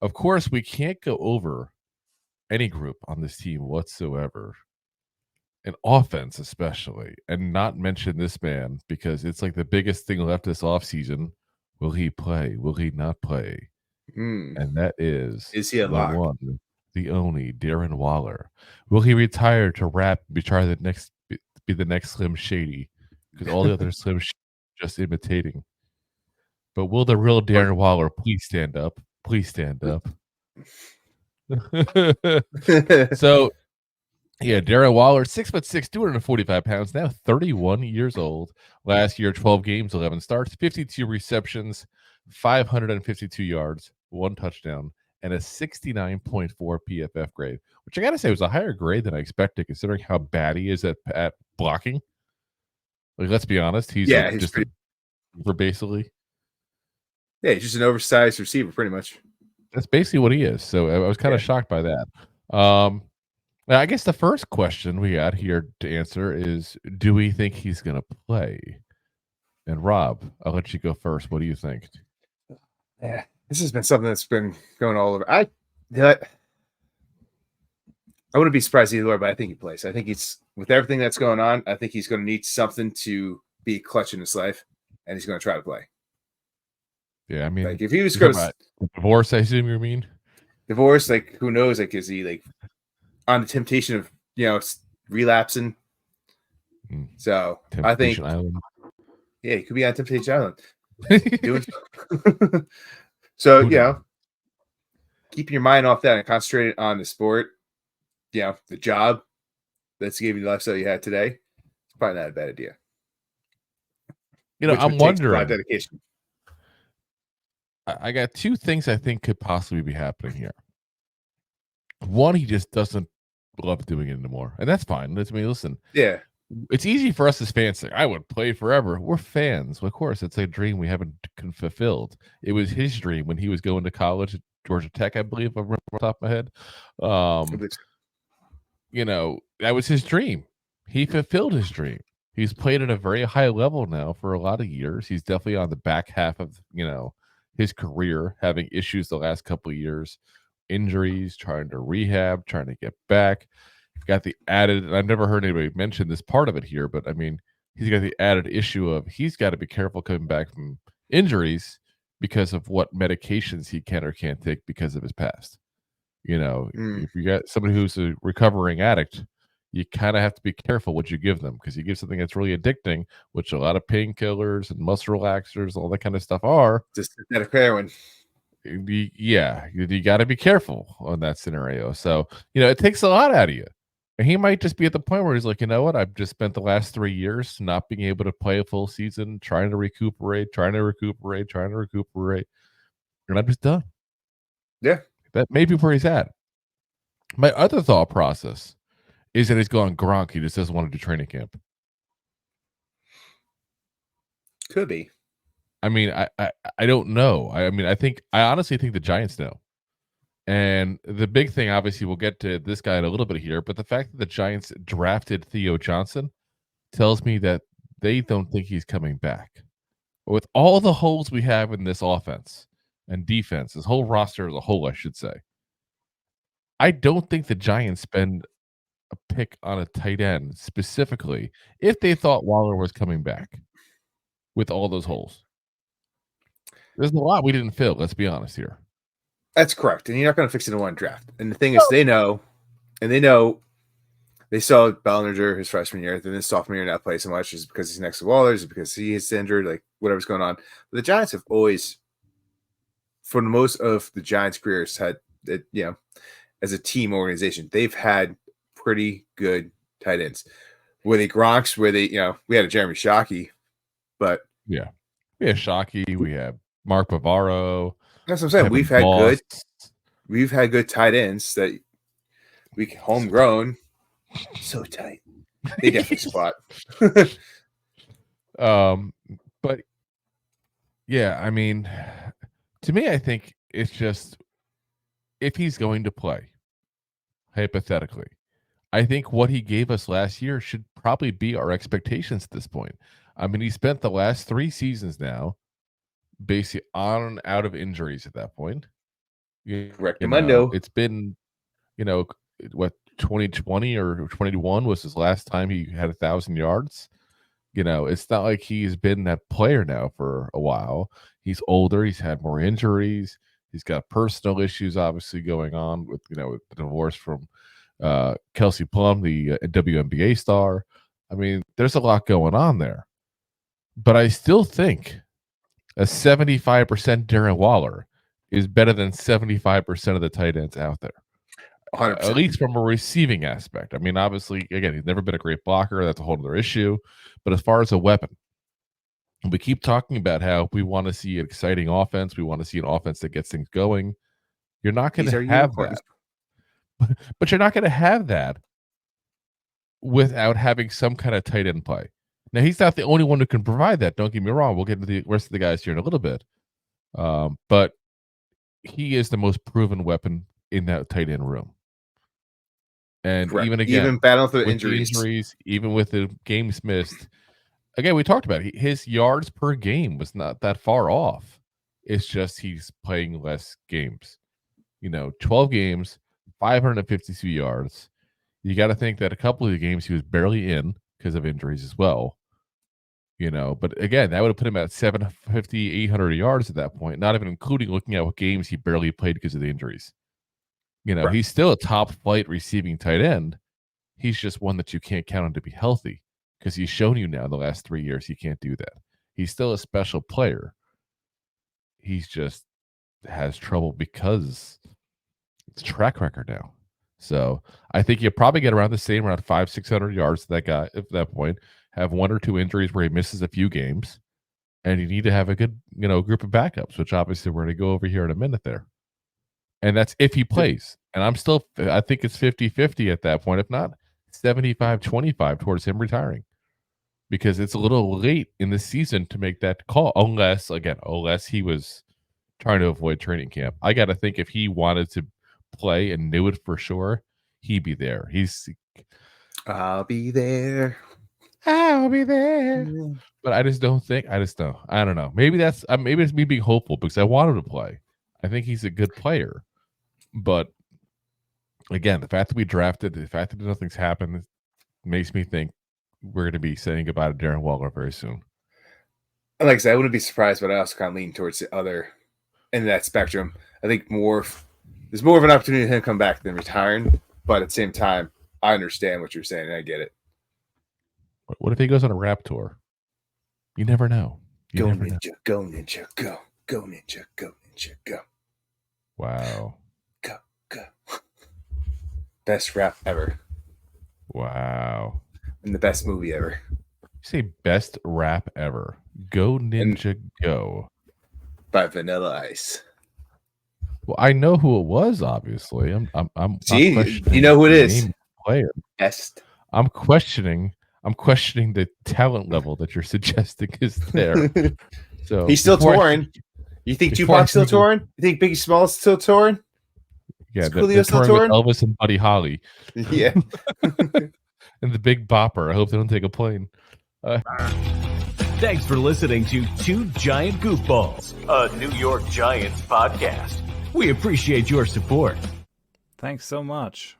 Of course, we can't go over any group on this team whatsoever, an offense especially, and not mention this man because it's like the biggest thing left this offseason. Will he play? Will he not play? Hmm. And that is Is he a the lock? one, the only Darren Waller. Will he retire to rap and be the next Slim Shady? Because all the other Slim Shady just imitating. But will the real Or- Darren Waller please stand up? Please stand up. So yeah, Darren Waller, 6'6", 245 pounds, now 31 years old. Last year, 12 games, 11 starts, 52 receptions, 552 yards, 1 touchdown, and a 69.4 PFF grade, which I got to say was a higher grade than I expected considering how bad he is at blocking. Like, let's be honest, he's yeah, like he's just pretty. for basically. Yeah, he's just an oversized receiver, pretty much. That's basically what he is. So I was kind of shocked by that. Now, I guess the first question we got here to answer is, do we think he's going to play? And Rob, I'll let you go first. What do you think? Yeah, this has been something that's been going all over. I wouldn't be surprised either way, but I think he plays. I think he's with everything that's going on. I think he's going to need something to be clutch in his life, and he's going to try to play. Yeah, I mean, like if he was going to divorce, I assume you mean divorce, like who knows? Like is he like on the temptation of relapsing? So Temptation I think, Island. yeah, he could be on Temptation Island. Doing so, keeping your mind off that and concentrating on the sport, the job that's giving you the lifestyle you had today. It's probably not a bad idea. I'm wondering. A lot of dedication. I got 2 things I think could possibly be happening here. One, he just doesn't love doing it anymore, and that's fine. Listen. Yeah. It's easy for us as fans to say, I would play forever. We're fans. Of course, it's a dream we haven't fulfilled. It was his dream when he was going to college at Georgia Tech, I believe, if I remember off the top of my head. That was his dream. He fulfilled his dream. He's played at a very high level now for a lot of years. He's definitely on the back half of, his career, having issues the last couple of years, injuries, trying to rehab, trying to get back. Got the added, and I've never heard anybody mention this part of it here, but I mean, he's got the added issue of he's got to be careful coming back from injuries because of what medications he can or can't take because of his past. If you got somebody who's a recovering addict, you kind of have to be careful what you give them because you give something that's really addicting, which a lot of painkillers and muscle relaxers, all that kind of stuff are. Just synthetic heroin. Yeah, you got to be careful on that scenario. So, it takes a lot out of you. And he might just be at the point where he's like, you know what? I've just spent the last 3 years not being able to play a full season, trying to recuperate, and I'm just done. Yeah. That may be where he's at. My other thought process is that he's going Gronk. He just doesn't want to do training camp. Could be. I mean, I don't know. I honestly think the Giants know. And the big thing, obviously, we'll get to this guy in a little bit here, but the fact that the Giants drafted Theo Johnson tells me that they don't think he's coming back. With all the holes we have in this offense and defense, this whole roster as a whole, I should say, I don't think the Giants spend a pick on a tight end specifically if they thought Waller was coming back with all those holes. There's a lot we didn't fill, let's be honest here. That's correct. And you're not going to fix it in one draft. And the thing is, they know they saw Bellinger his freshman year, then his sophomore year not play so much is because he's next to Waller, is because he is injured, like whatever's going on. But the Giants have always, for most of the Giants' careers, had as a team organization, they've had pretty good tight ends. Were they Gronks? Were they, we had a Jeremy Shockey, but yeah, we have Shockey, we have Mark Bavaro. That's what I'm saying. We've had good tight ends that we homegrown. So tight. They definitely spot. But yeah, I mean, to me, I think it's just if he's going to play, hypothetically, I think what he gave us last year should probably be our expectations at this point. I mean, he spent the last 3 seasons now basically on and out of injuries at that point. Correctamundo. It's been, what, 2020 or 2021 was his last time he had 1,000 yards. It's not like he's been that player now for a while. He's older. He's had more injuries. He's got personal issues, obviously, going on with the divorce from Kelsey Plum, the WNBA star. I mean, there's a lot going on there. But I still think a 75% Darren Waller is better than 75% of the tight ends out there. 100%. At least from a receiving aspect. I mean, obviously, again, he's never been a great blocker. That's a whole other issue. But as far as a weapon, we keep talking about how we want to see an exciting offense. We want to see an offense that gets things going. You're not going to have that. But you're not going to have that without having some kind of tight end play. Now, he's not the only one who can provide that. Don't get me wrong. We'll get into the rest of the guys here in a little bit. But he is the most proven weapon in that tight end room. And even battle through injuries, even with the games missed. Again, we talked about it. His yards per game was not that far off. It's just he's playing less games. 12 games, 552 yards. You got to think that a couple of the games he was barely in because of injuries as well. But again, that would have put him at 750, 800 yards at that point, not even including looking at what games he barely played because of the injuries. Right. He's still a top flight receiving tight end. He's just one that you can't count on to be healthy because he's shown you now the last 3 years he can't do that. He's still a special player. He's just has trouble because it's track record now. So I think you probably get around the same, around 500-600 yards to that guy at that point. Have one or two injuries where he misses a few games, and you need to have a good, group of backups, which obviously we're going to go over here in a minute there. And that's if he plays. And I think it's 50-50 at that point. If not, 75-25 towards him retiring. Because it's a little late in the season to make that call. Unless he was trying to avoid training camp. I got to think if he wanted to play and knew it for sure, he'd be there. I'll be there. But I don't. I don't know. Maybe it's me being hopeful because I want him to play. I think he's a good player. But again, the fact that we drafted, the fact that nothing's happened makes me think we're going to be saying goodbye to Darren Waller very soon. Like I said, I wouldn't be surprised, but I also kind of lean towards the other end of that spectrum. I think there's more of an opportunity to him come back than retiring. But at the same time, I understand what you're saying, and I get it. What if he goes on a rap tour? You never know. Go ninja, go ninja, go. Go ninja, go ninja, go. Wow. Go. Best rap ever. Wow. And the best movie ever. You say best rap ever. Go Ninja Go. By Vanilla Ice. Well, I know who it was, obviously. I'm See, you know who it is. Player. Best. I'm questioning the talent level that you're suggesting is there. So he's still touring. You think Tupac's still touring? You think Biggie Smalls still touring? Yeah, they're still touring with Elvis and Buddy Holly. Yeah. And the Big Bopper. I hope they don't take a plane. Thanks for listening to Two Giant Goofballs, a New York Giants podcast. We appreciate your support. Thanks so much.